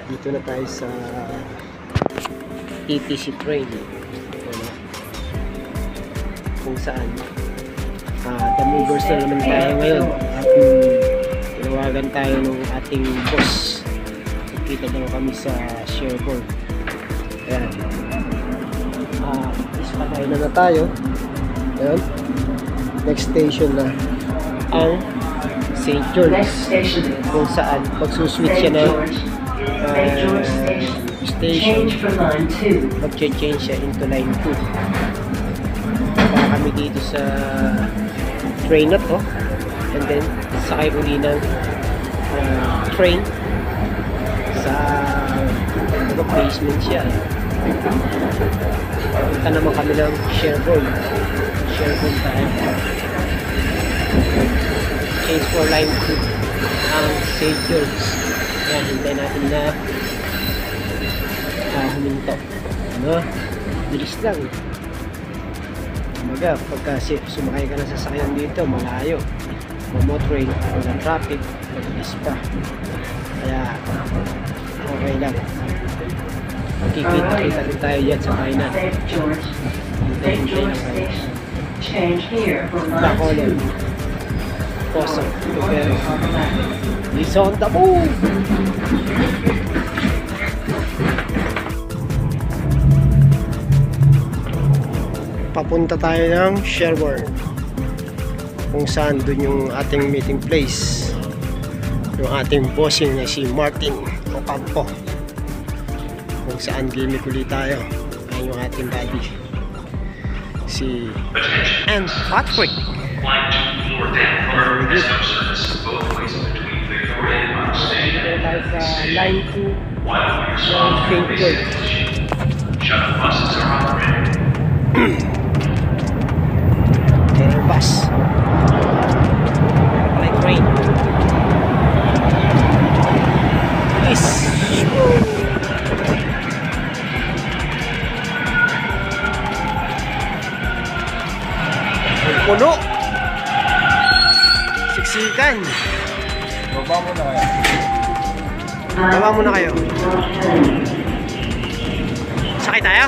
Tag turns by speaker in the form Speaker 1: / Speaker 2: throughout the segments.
Speaker 1: Dito na tayo sa TTC train. Kung saan The Movers na naman tayo ngayon. At tinawagan tayo ng ating boss. Kita daw kami sa Sherborne. Ayan. Ispatay na tayo. Ayan. Next station na ang St. George, kung saan magsuswitch siya na station, mag-change siya into line 2. Para kami dito sa train na to, and then sakay uli ng train sa basement siya. Punta naman kami ng Sherborne tayo. Change for line 2 ang St. George. Ayan, hintay natin na huminto. Bilis lang. Umaga, pagka sumakay ka na sa sasakyan dito, malayo. Train, walang traffic, mabilis pa. Kaya, okay lang. Magkikita-kita rin tayo yan sa kainan. Hintay lang kayo. Bacolod. Awesome. He's on the move! Papunta tayo ng Sherborne, kung saan dun yung ating meeting place, yung ating bossing na si Martin Ocampo, kung saan gimmick ulit tayo. Ayan yung ating buddy, si Ann Patrick. Very good. Dito tayo sa line 2 ng St. George. Airbus like rain. Yes. Puno. Siksikan. Baba muna kayo. Baba muna kayo. Sakay tayo?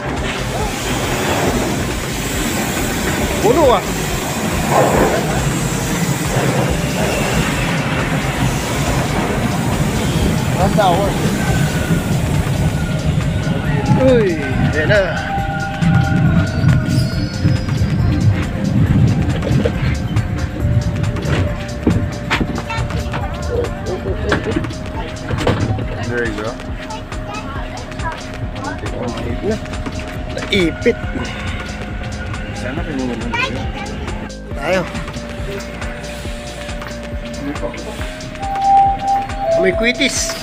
Speaker 1: Puno ah. Ang tawag. Uy, yan na. There you go. Naipit. Sana pinunod tayo. May kwitis.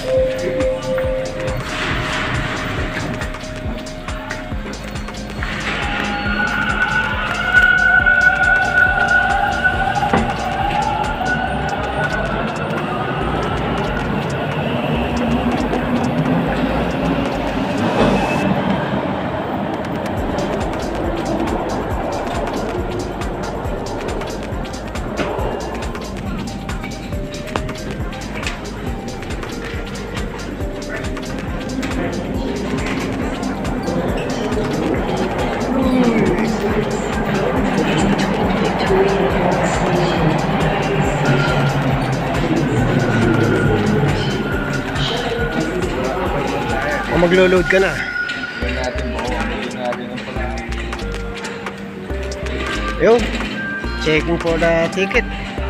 Speaker 1: Maglo-load ka na. Ayun, checking for the ticket.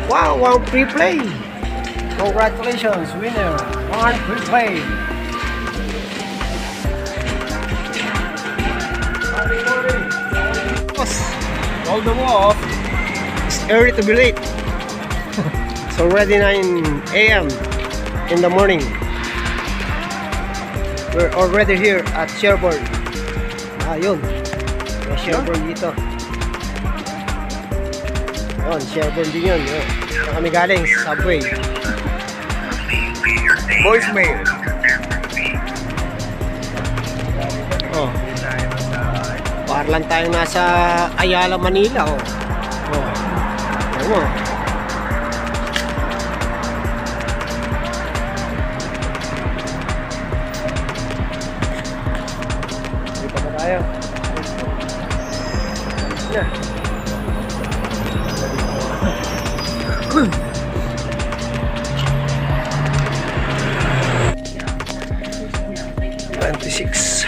Speaker 1: Wow, one free play. Congratulations, winner. One free play.
Speaker 2: All the more.
Speaker 1: It's early to be late. It's already 9 AM in the morning. We're already here at Sherborne. Ayun. May Sherborne dito. Ayun, Sherborne din yun. Saan kami galing? Subway.
Speaker 2: Voicemail.
Speaker 1: Oh. Para lang tayong nasa Ayala, Manila. Oh. Ayun mo. 46.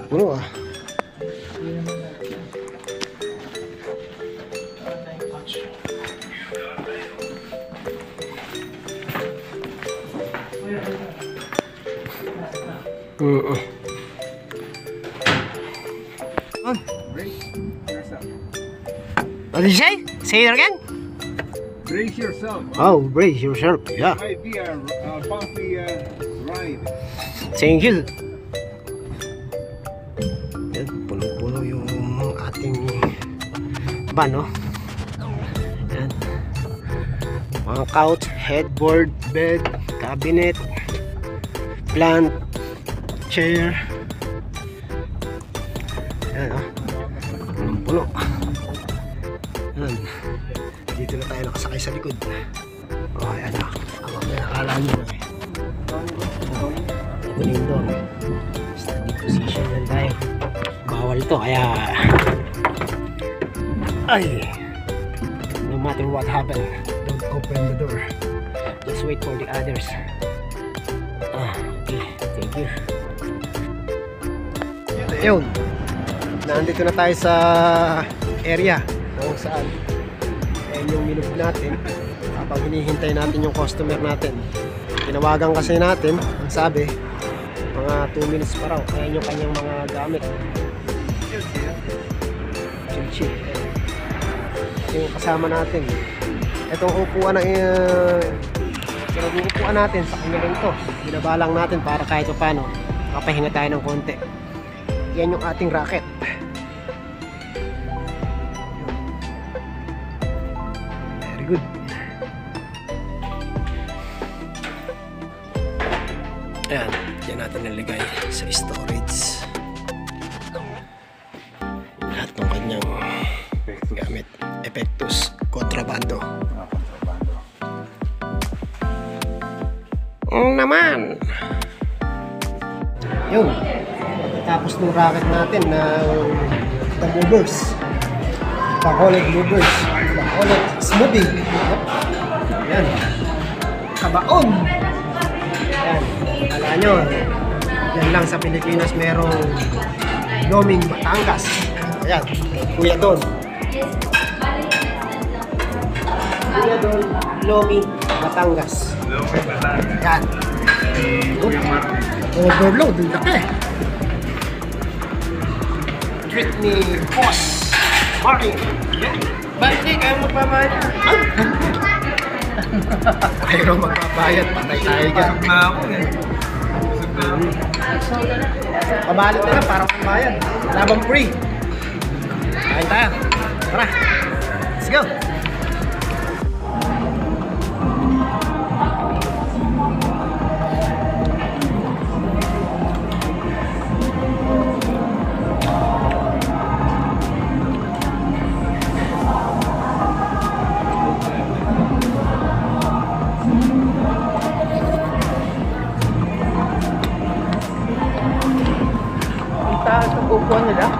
Speaker 1: Puno ah. What did you say? Say it again?
Speaker 2: Brace yourself.
Speaker 1: Oh, brace yourself. Yeah.
Speaker 2: Might be a bumpy ride.
Speaker 1: Thank you. Yan, puno-puno yung ating van, no? Yan. Mga couch, headboard, bed, cabinet, plant, chair. Yan, no? Puno-puno. Yan. Dito na tayo nakasakay sa likod. Oh, yan, no? Akala nyo na eh. Ito yung door. Steady position lang tayo. Bawal to, kaya ay, no matter what happen, don't open the door, just wait for the others. Okay, thank you. Ayun, nandito na tayo sa area kung saan ayun yung minute natin habang hinihintay natin yung customer natin. Tinawagan kasi natin, ang sabi mga 2 minutes pa raw. Ayan yung kanyang mga gamit. Chill. Ito yung kasama natin. Itong upuan na upuan natin sa kanya rin to. Binabalang natin para kahit paano makapahinga tayo ng konti. Yan yung ating racket. Very good. Ayan, yan natin nilagay sa storage. Lahat ng kanyang gamit. Epectus Contrabando. Naman! Yun. Tapos ng racket natin na the movers. Bacolod movers. Bacolod smoothie. Ayan. Kabaon! Ayan. Alam nyo, yan lang sa Pilipinas merong Loming Batangas. Ayan, kuya doon. Kuya doon, Loming Batangas. Ayan. Overload, ang laki. Treat ni Boss Martin.
Speaker 2: Bakit hindi kayo magbabayad?
Speaker 1: Ayaw magbabayad, patay tayo dyan.
Speaker 2: Busog na ako eh.
Speaker 1: Pabalit na lang para magbayad. Labang free. Kain tayo. Tara. Let's go.
Speaker 3: Upuan nila.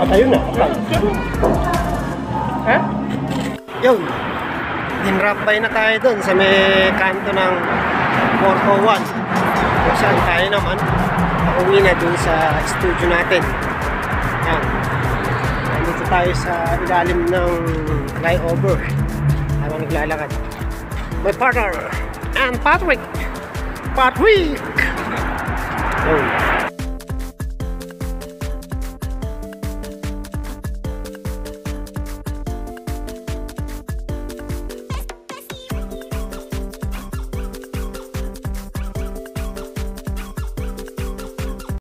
Speaker 1: Ayun na, okay.
Speaker 3: Ha?
Speaker 1: Yun. Dinrap by na tayo dun sa may kanto ng 401. Kung saan tayo naman pauwi na dun sa studio natin. Yan. Nandito tayo sa ilalim ng flyover. Habang naglalakad. My partner and Patrick. Yun.